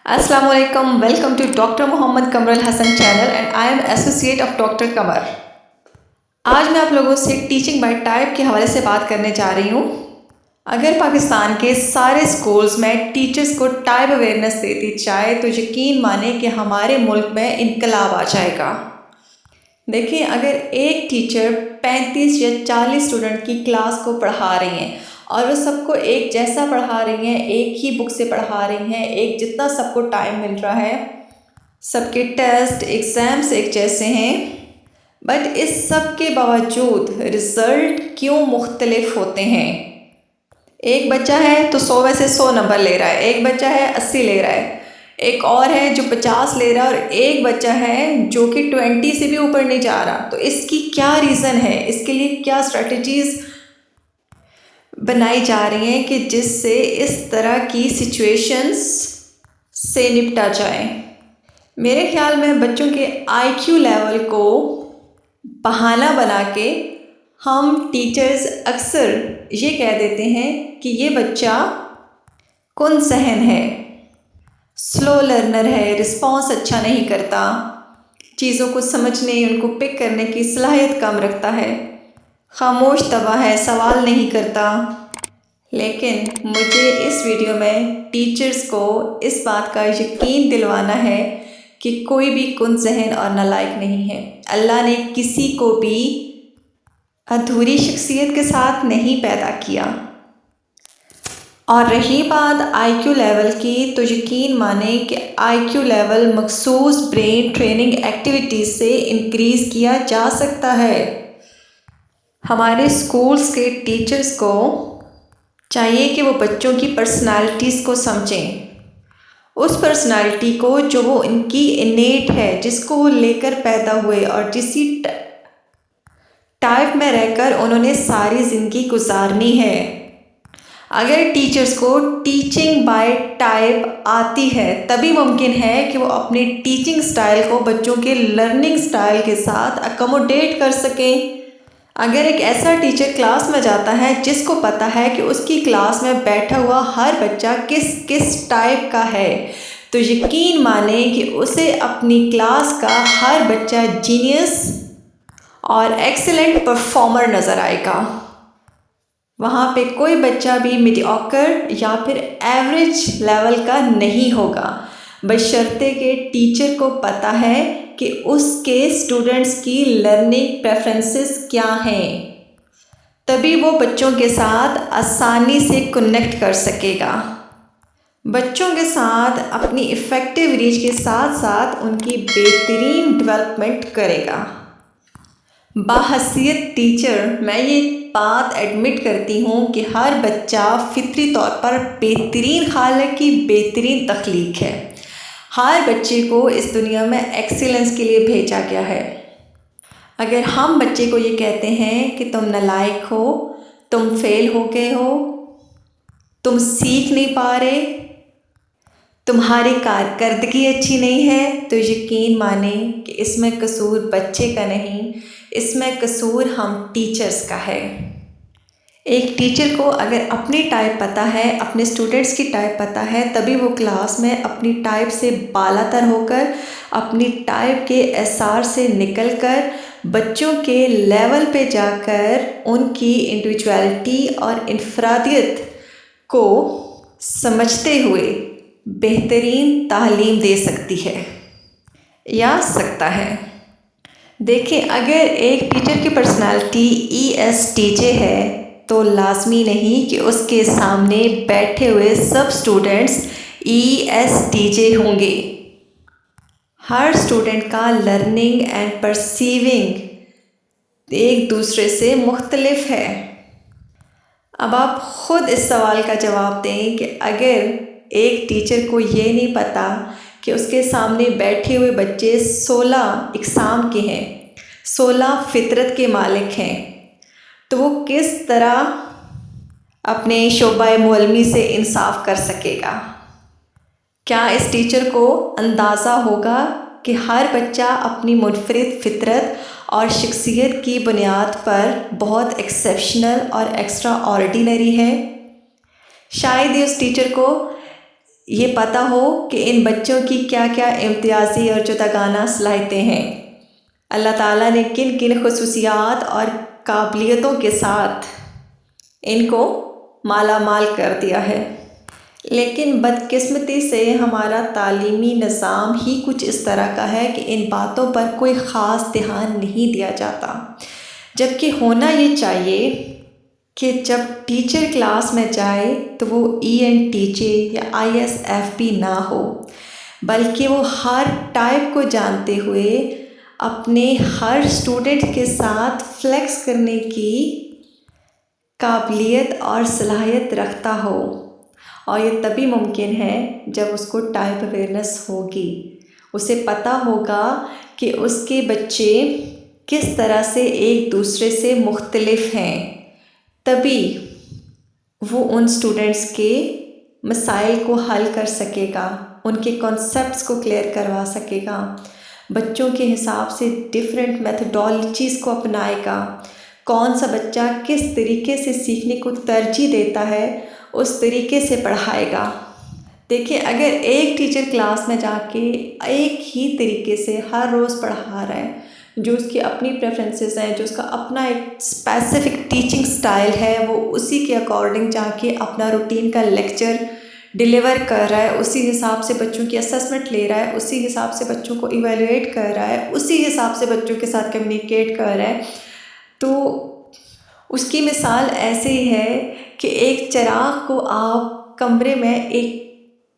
Assalamu alaikum. Welcome to Dr. Mohammad Kamar Al Hassan channel and I am associate of Dr. Kamar. آج میں آپ لوگوں سے teaching by type کے حوالے سے بات کرنے جا رہی ہوں. اگر پاکستان کے سارے اسکولز میں ٹیچرز کو ٹائپ اویئرنیس دیتی جائے تو یقین مانیں کہ ہمارے ملک میں انقلاب آ جائے گا. دیکھیں، اگر ایک ٹیچر 35 یا 40 اسٹوڈنٹ کی کلاس کو پڑھا رہی ہیں اور وہ سب کو ایک جیسا پڑھا رہی ہیں، ایک ہی بک سے پڑھا رہی ہیں، ایک جتنا سب کو ٹائم مل رہا ہے، سب کے ٹیسٹ ایگزامس ایک جیسے ہیں، بٹ اس سب کے باوجود رزلٹ کیوں مختلف ہوتے ہیں؟ ایک بچہ ہے تو 100 میں سے 100 نمبر لے رہا ہے، ایک بچہ ہے 80 لے رہا ہے، ایک اور ہے جو 50 لے رہا ہے، اور ایک بچہ ہے جو کہ 20 سے بھی اوپر نہیں جا رہا. تو اس کی کیا ریزن ہے؟ اس کے لیے کیا اسٹریٹجیز بنائی جا رہی ہیں کہ جس سے اس طرح کی سچویشنز سے نپٹا جائے؟ میرے خیال میں بچوں کے آئی کیو لیول کو بہانہ بنا کے ہم ٹیچرز اکثر یہ کہہ دیتے ہیں کہ یہ بچہ کن ذہن ہے، سلو لرنر ہے، رسپانس اچھا نہیں کرتا، چیزوں کو سمجھنے، ان کو پک کرنے کی صلاحیت کم رکھتا ہے، خاموش طبع ہے، سوال نہیں کرتا. لیکن مجھے اس ویڈیو میں ٹیچرز کو اس بات کا یقین دلوانا ہے کہ کوئی بھی کن ذہن اور نالائق نہیں ہے. اللہ نے کسی کو بھی ادھوری شخصیت کے ساتھ نہیں پیدا کیا. اور رہی بات آئی کیو لیول کی، تو یقین مانیں کہ آئی کیو لیول مخصوص برین ٹریننگ ایکٹیویٹیز سے انکریز کیا جا سکتا ہے. ہمارے اسکولس کے ٹیچرز کو چاہیے کہ وہ بچوں کی پرسنالٹیز کو سمجھیں، اس پرسنالٹی کو جو وہ ان کی انیٹ ہے، جس کو وہ لے کر پیدا ہوئے اور جسی ٹائپ میں رہ کر انہوں نے ساری زندگی گزارنی ہے. اگر ٹیچرز کو ٹیچنگ بائی ٹائپ آتی ہے تبھی ممکن ہے کہ وہ اپنی ٹیچنگ سٹائل کو بچوں کے لرننگ سٹائل کے ساتھ اکوموڈیٹ کر سکیں. اگر ایک ایسا ٹیچر کلاس میں جاتا ہے جس کو پتہ ہے کہ اس کی کلاس میں بیٹھا ہوا ہر بچہ کس ٹائپ کا ہے، تو یقین مانیں کہ اسے اپنی کلاس کا ہر بچہ جینیس اور ایکسلنٹ پرفارمر نظر آئے گا. وہاں پہ کوئی بچہ بھی میڈیوکر یا پھر ایوریج لیول کا نہیں ہوگا، بشرطے کہ ٹیچر کو پتہ ہے کہ اس کے اسٹوڈنٹس کی لرننگ پریفرنسز کیا ہیں. تبھی وہ بچوں کے ساتھ آسانی سے کنیکٹ کر سکے گا، بچوں کے ساتھ اپنی ایفیکٹو ریچ کے ساتھ ساتھ ان کی بہترین ڈیولپمنٹ کرے گا. باحثیت ٹیچر میں یہ بات ایڈمٹ کرتی ہوں کہ ہر بچہ فطری طور پر بہترین خالق کی بہترین تخلیق ہے. ہر بچے کو اس دنیا میں ایکسیلنس کے لیے بھیجا گیا ہے. اگر ہم بچے کو یہ کہتے ہیں کہ تم نالائق ہو، تم فیل ہو گئے ہو، تم سیکھ نہیں پا رہے، تمہاری کارکردگی اچھی نہیں ہے، تو یقین مانیں کہ اس میں قصور بچے کا نہیں، اس میں قصور ہم ٹیچرز کا ہے. ایک ٹیچر کو اگر اپنی ٹائپ پتہ ہے، اپنے اسٹوڈنٹس کی ٹائپ پتہ ہے، تبھی وہ کلاس میں اپنی ٹائپ سے بالا تر ہو کر، اپنی ٹائپ کے اثار سے نکل کر، بچوں کے لیول پہ جا کر ان کی انڈیویجویلٹی اور انفرادیت کو سمجھتے ہوئے بہترین تعلیم دے سکتی ہے یا سکتا ہے. دیکھیں، اگر ایک ٹیچر کی پرسنالٹی ESTJ ہے تو لازمی نہیں کہ اس کے سامنے بیٹھے ہوئے سب اسٹوڈنٹس ESTJ ہوں گے. ہر اسٹوڈنٹ کا لرننگ اینڈ پرسیونگ ایک دوسرے سے مختلف ہے. اب آپ خود اس سوال کا جواب دیں کہ اگر ایک ٹیچر کو یہ نہیں پتہ کہ اس کے سامنے بیٹھے ہوئے بچے 16 اقسام کے ہیں، 16 فطرت کے مالک ہیں، تو وہ کس طرح اپنے شعبہ معلمی سے انصاف کر سکے گا؟ کیا اس ٹیچر کو اندازہ ہوگا کہ ہر بچہ اپنی منفرد فطرت اور شخصیت کی بنیاد پر بہت ایکسیپشنل اور ایکسٹرا آرڈینری ہے؟ شاید ہی اس ٹیچر کو یہ پتہ ہو کہ ان بچوں کی کیا کیا امتیازی اور جداگانہ صلاحیتیں ہیں، اللہ تعالیٰ نے کن کن خصوصیات اور قابلیتوں کے ساتھ ان کو مالا مال کر دیا ہے۔ لیکن بدقسمتی سے ہمارا تعلیمی نظام ہی کچھ اس طرح کا ہے کہ ان باتوں پر کوئی خاص دھیان نہیں دیا جاتا، جبکہ ہونا یہ چاہیے کہ جب ٹیچر کلاس میں جائے تو وہ ENTJ یا ISFP نہ ہو، بلکہ وہ ہر ٹائپ کو جانتے ہوئے اپنے ہر اسٹوڈنٹ کے ساتھ فلیکس کرنے کی قابلیت اور صلاحیت رکھتا ہو، اور یہ تبھی ممکن ہے جب اس کو ٹائپ اویئرنیس ہوگی، اسے پتہ ہوگا کہ اس کے بچے کس طرح سے ایک دوسرے سے مختلف ہیں، تبھی وہ ان اسٹوڈنٹس کے مسائل کو حل کر سکے گا، ان کے کانسیپٹس کو کلیئر کروا سکے گا، بچوں کے حساب سے ڈیفرنٹ میتھڈالوجیز کو اپنائے گا، کون سا بچہ کس طریقے سے سیکھنے کو ترجیح دیتا ہے اس طریقے سے پڑھائے گا۔ دیکھیں، اگر ایک ٹیچر کلاس میں جا کے ایک ہی طریقے سے ہر روز پڑھا رہا ہے، جو اس کی اپنی پریفرنسز ہیں، جو اس کا اپنا ایک اسپیسیفک ٹیچنگ سٹائل ہے، وہ اسی کے اکارڈنگ جا کے اپنا روٹین کا لیکچر ڈیلیور کر رہا ہے، اسی حساب سے بچوں کی اسسمنٹ لے رہا ہے، اسی حساب سے بچوں کو ایویلویٹ کر رہا ہے، اسی حساب سے بچوں کے ساتھ کمیونیکیٹ کر رہا ہے، تو اس کی مثال ایسے ہی ہے کہ ایک چراغ کو آپ کمرے میں ایک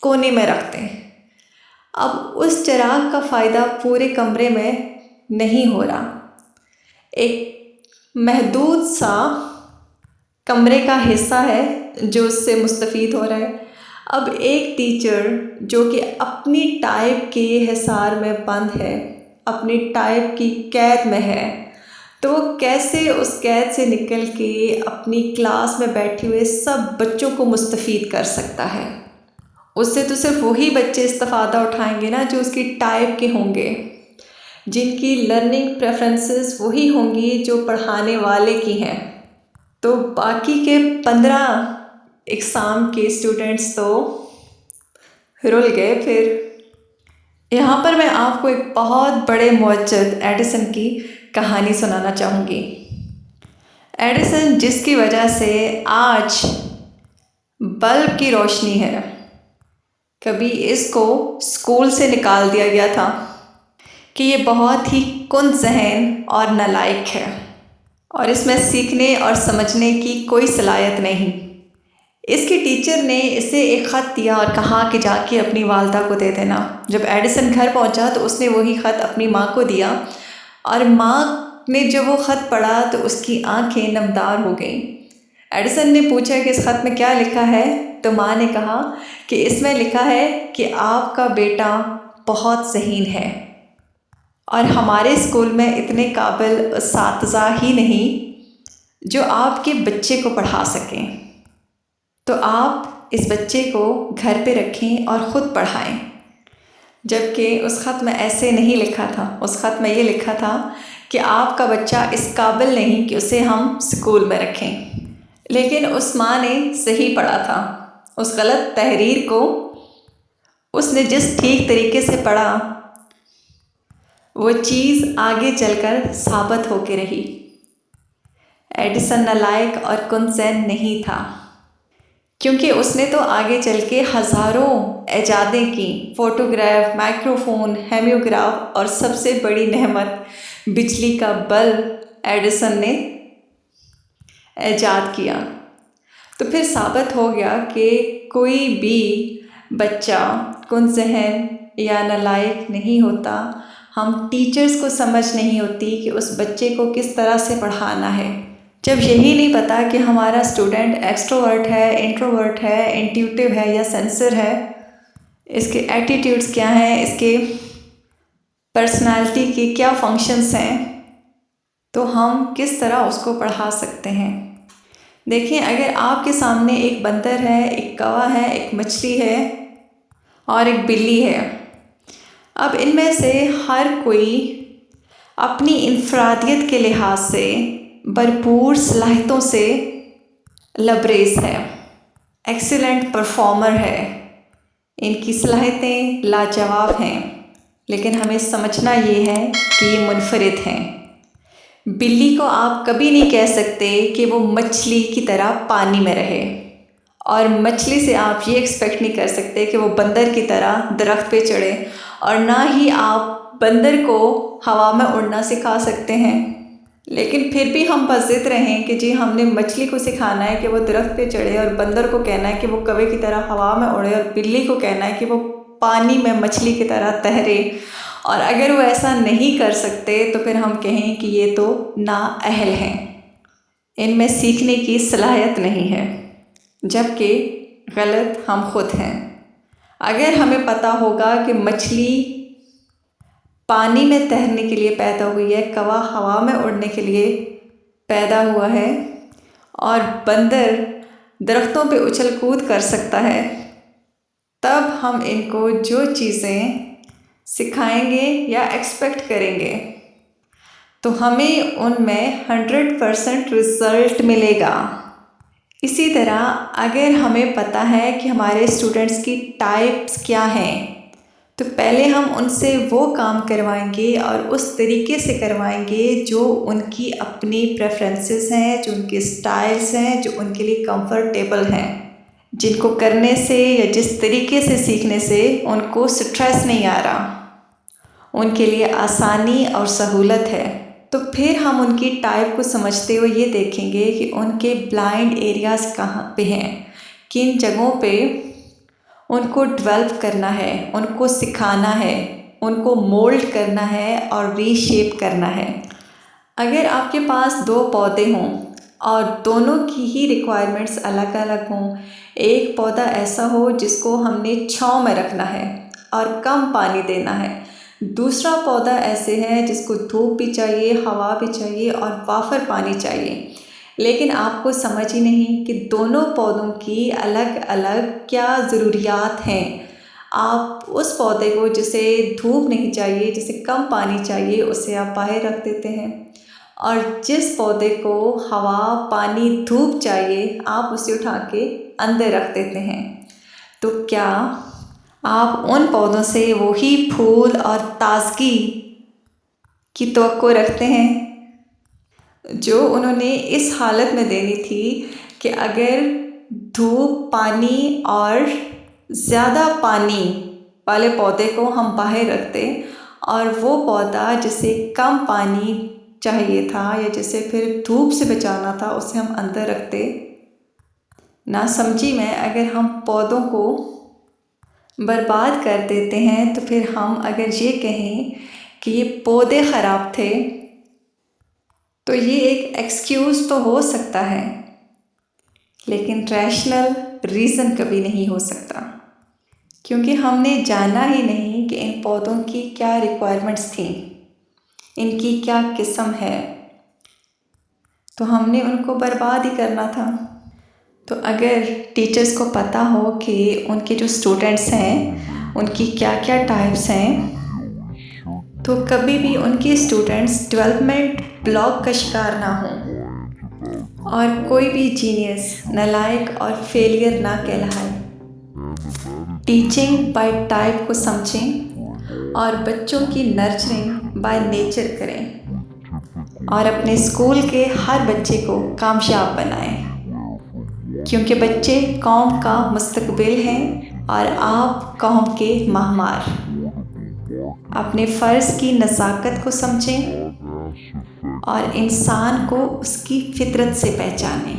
کونے میں رکھتے ہیں، اب اس چراغ کا فائدہ پورے کمرے میں نہیں ہو رہا، ایک محدود سا کمرے کا حصہ ہے جو اس سے مستفید ہو رہا ہے۔ اب ایک ٹیچر جو کہ اپنی ٹائپ کے حصار میں بند ہے، اپنی ٹائپ کی قید میں ہے، تو وہ کیسے اس قید سے نکل کے اپنی کلاس میں بیٹھے ہوئے سب بچوں کو مستفید کر سکتا ہے؟ اس سے تو صرف وہی بچے استفادہ اٹھائیں گے نا جو اس کی ٹائپ کے ہوں گے، جن کی لرننگ پریفرنسز وہی ہوں گی جو پڑھانے والے کی ہیں، تو باقی کے 15 اقسام کے اسٹوڈنٹس تو رل گئے۔ پھر یہاں پر میں آپ کو ایک بہت بڑے معجزہ ایڈیسن کی کہانی سنانا چاہوں گی۔ ایڈیسن جس کی وجہ سے آج بلب کی روشنی ہے، کبھی اس کو اسکول سے نکال دیا گیا تھا کہ یہ بہت ہی کند ذہن اور نالائق ہے، اور اس میں سیکھنے اور سمجھنے کی کوئی صلاحیت نہیں۔ اس کی ٹیچر نے اسے ایک خط دیا اور کہا کہ جا کے اپنی والدہ کو دے دینا۔ جب ایڈیسن گھر پہنچا تو اس نے وہی خط اپنی ماں کو دیا، اور ماں نے جب وہ خط پڑھا تو اس کی آنکھیں نمدار ہو گئیں۔ ایڈیسن نے پوچھا کہ اس خط میں کیا لکھا ہے، تو ماں نے کہا کہ اس میں لکھا ہے کہ آپ کا بیٹا بہت ذہین ہے، اور ہمارے اسکول میں اتنے قابل اساتذہ ہی نہیں جو آپ کے بچے کو پڑھا سکیں، تو آپ اس بچے کو گھر پہ رکھیں اور خود پڑھائیں۔ جبکہ اس خط میں ایسے نہیں لکھا تھا، اس خط میں یہ لکھا تھا کہ آپ کا بچہ اس قابل نہیں کہ اسے ہم اسکول میں رکھیں۔ لیکن اس ماں نے صحیح پڑھا تھا، اس غلط تحریر کو اس نے جس ٹھیک طریقے سے پڑھا، وہ چیز آگے چل کر ثابت ہو کے رہی۔ ایڈیسن نالائق اور کند ذہن نہیں تھا، کیونکہ اس نے تو آگے چل کے ہزاروں ایجادیں کی، فوٹوگراف، مائکروفون، ہیمیوگراف، اور سب سے بڑی نعمت بجلی کا بلب ایڈیسن نے ایجاد کیا۔ تو پھر ثابت ہو گیا کہ کوئی بھی بچہ کند ذہن یا نالائق نہیں ہوتا، ہم ٹیچرز کو سمجھ نہیں ہوتی کہ اس بچے کو کس طرح سے پڑھانا ہے۔ جب یہی نہیں پتہ کہ ہمارا اسٹوڈنٹ ایکسٹروورٹ ہے، انٹروورٹ ہے، انٹیوٹیو ہے یا سینسر ہے، اس کے ایٹیٹیوڈز کیا ہیں، اس کے پرسنالٹی کے کیا فنکشنز ہیں، تو ہم کس طرح اس کو پڑھا سکتے ہیں۔ دیکھیں، اگر آپ کے سامنے ایک بندر ہے، ایک کوا ہے، ایک مچھلی ہے اور ایک بلی ہے، اب ان میں سے ہر کوئی اپنی انفرادیت کے لحاظ سے بھرپور صلاحیتوں سے لبریز ہے، ایکسیلنٹ پرفارمر ہے، ان کی صلاحیتیں لاجواب ہیں، لیکن ہمیں سمجھنا یہ ہے کہ یہ منفرد ہیں۔ بلی کو آپ کبھی نہیں کہہ سکتے کہ وہ مچھلی کی طرح پانی میں رہے، اور مچھلی سے آپ یہ ایکسپیکٹ نہیں کر سکتے کہ وہ بندر کی طرح درخت پہ چڑھے، اور نہ ہی آپ بندر کو ہوا میں اڑنا سکھا سکتے ہیں۔ لیکن پھر بھی ہم بس ضد رہیں کہ جی ہم نے مچھلی کو سکھانا ہے کہ وہ درخت پہ چڑھے، اور بندر کو کہنا ہے کہ وہ کوے کی طرح ہوا میں اڑے، اور بلی کو کہنا ہے کہ وہ پانی میں مچھلی کی طرح تیرے۔ اور اگر وہ ایسا نہیں کر سکتے تو پھر ہم کہیں کہ یہ تو نااہل ہیں، ان میں سیکھنے کی صلاحیت نہیں ہے، جبکہ غلط ہم خود ہیں۔ اگر ہمیں پتہ ہوگا کہ مچھلی پانی میں تیرنے کے لیے پیدا ہوئی ہے، کوا ہوا میں اڑنے کے لیے پیدا ہوا ہے، اور بندر درختوں پہ اچھل کود کر سکتا ہے، تب ہم ان کو جو چیزیں سکھائیں گے یا ایکسپیکٹ کریں گے تو ہمیں ان میں 100% رزلٹ ملے گا۔ اسی طرح اگر ہمیں پتہ ہے کہ ہمارے اسٹوڈنٹس کی ٹائپس کیا ہیں، تو پہلے ہم ان سے وہ کام کروائیں گے اور اس طریقے سے کروائیں گے جو ان کی اپنی پریفرنسز ہیں، جو ان کے سٹائلز ہیں، جو ان کے لیے کمفرٹیبل ہیں، جن کو کرنے سے یا جس طریقے سے سیکھنے سے ان کو سٹریس نہیں آ رہا، ان کے لیے آسانی اور سہولت ہے۔ تو پھر ہم ان کی ٹائپ کو سمجھتے ہوئے یہ دیکھیں گے کہ ان کے بلائنڈ ایریاز کہاں پہ ہیں، کن جگہوں پہ ان کو ڈیولپ کرنا ہے، ان کو سکھانا ہے، ان کو مولڈ کرنا ہے اور ری شیپ کرنا ہے۔ اگر آپ کے پاس 2 پودے ہوں اور دونوں کی ہی ریکوائرمنٹس الگ الگ ہوں، ایک پودا ایسا ہو جس کو ہم نے چھاؤں میں رکھنا ہے اور کم پانی دینا ہے، دوسرا پودا ایسے ہے جس کو دھوپ بھی چاہیے، ہوا بھی چاہیے اور وافر پانی چاہیے، لیکن آپ کو سمجھ ہی نہیں کہ دونوں پودوں کی الگ الگ کیا ضروریات ہیں۔ آپ اس پودے کو جسے دھوپ نہیں چاہیے، جسے کم پانی چاہیے، اسے آپ باہر رکھ دیتے ہیں، اور جس پودے کو ہوا، پانی، دھوپ چاہیے، آپ اسے اٹھا کے اندر رکھ دیتے ہیں۔ تو کیا آپ ان پودوں سے وہی پھول اور تازگی کی توقع رکھتے ہیں جو انہوں نے اس حالت میں دینی تھی کہ اگر دھوپ، پانی اور زیادہ پانی والے پودے کو ہم باہر رکھتے اور وہ پودا جسے کم پانی چاہیے تھا یا جسے پھر دھوپ سے بچانا تھا اسے ہم اندر رکھتے؟ نہ سمجھی میں اگر ہم پودوں کو برباد کر دیتے ہیں تو پھر ہم اگر یہ کہیں کہ یہ پودے خراب تھے تو یہ ایک ایکسکیوز تو ہو سکتا ہے، لیکن ریشنل ریزن کبھی نہیں ہو سکتا، کیونکہ ہم نے جانا ہی نہیں کہ ان پودوں کی کیا ریکوائرمنٹس تھیں، ان کی کیا قسم ہے، تو ہم نے ان کو برباد ہی کرنا تھا۔ تو اگر ٹیچرز کو پتہ ہو کہ ان کے جو اسٹوڈنٹس ہیں ان کی کیا کیا ٹائپس ہیں، تو کبھی بھی ان کے اسٹوڈنٹس ڈیولپمنٹ بلاک کا شکار نہ ہوں اور کوئی بھی جینیس نالائق اور فیلئر نہ کہلائے۔ ٹیچنگ بائی ٹائپ کو سمجھیں اور بچوں کی نرچرنگ بائی نیچر کریں، اور اپنے اسکول کے ہر بچے کو کامیاب بنائیں، کیونکہ بچے قوم کا مستقبل ہیں اور آپ قوم کے معمار۔ اپنے فرض کی نزاکت کو سمجھیں اور انسان کو اس کی فطرت سے پہچانیں۔